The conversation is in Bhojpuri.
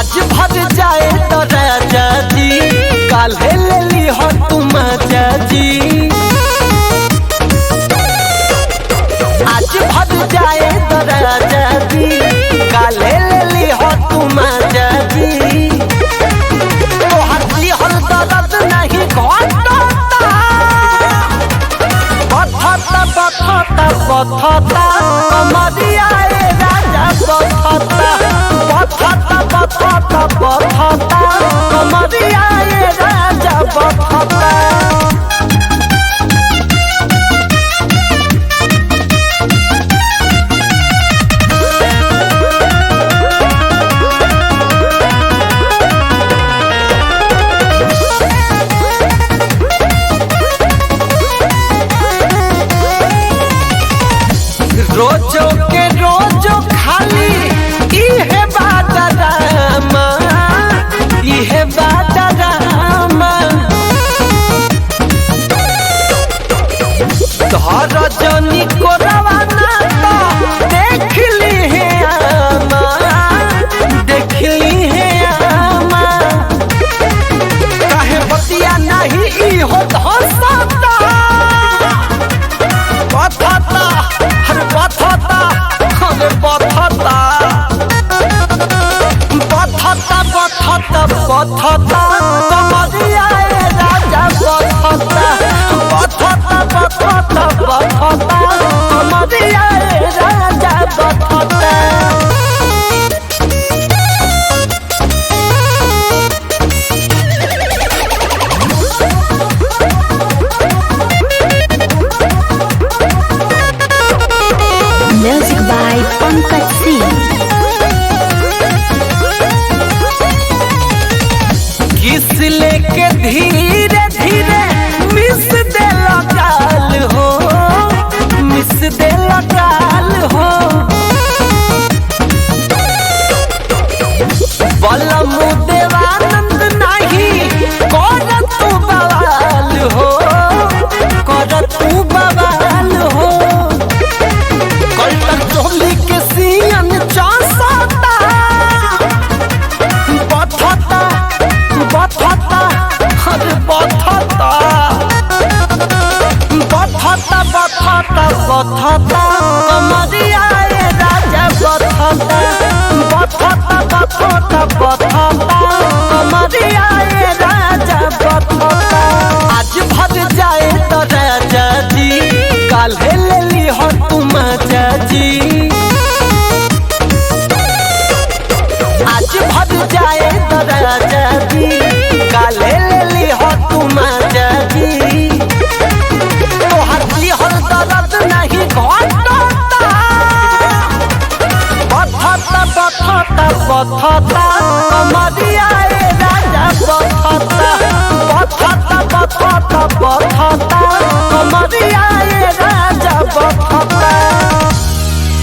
आज भर जाए तो राजा जी काल्हे ले ली हो तुम जी। आज भर जाए तो राजा जी काल्हे ले ली हो तुम जी। तो हंसी हल दर्द नहीं घटता बथता बथता बथता कमरिया राजा बथता बथता बथता बथता कमरिया राजा बथता। रोजो के रोजो खाली इहे बात रामा इहे बात रामा। धर जनी को रवाना तो देख ली है आमा देख ली है आमा। काहे बतिया नहीं इहो धसता बथता अरे बथता अरे बथता बथता बथता बथता कमरिया राजा बथता बथता बथता बथता कमरिया राजा बथता। Music by Pankaj Singh। किस लेके धीरे धीरे मिस दे लगाल हो मिस दे लगाल हो। बलम देवानंद नहीं कर तू बवाल हो कर तू बवाल हो। कल्टर चोली के सियन चासता बथता बथता अरे बथता बथता बथता बथता कमरिया राजा बथता बथता बथता बथता कमरिया राजा बथता। आज भर जाए तो राजा जी काल्हे ले ली हो तुम जी। आज भर जाए तो राजा जी काल्हे ले ली हो तुम जी। तो हंसी हल दर्द नहीं घटता बथता बथता बथता कमरिया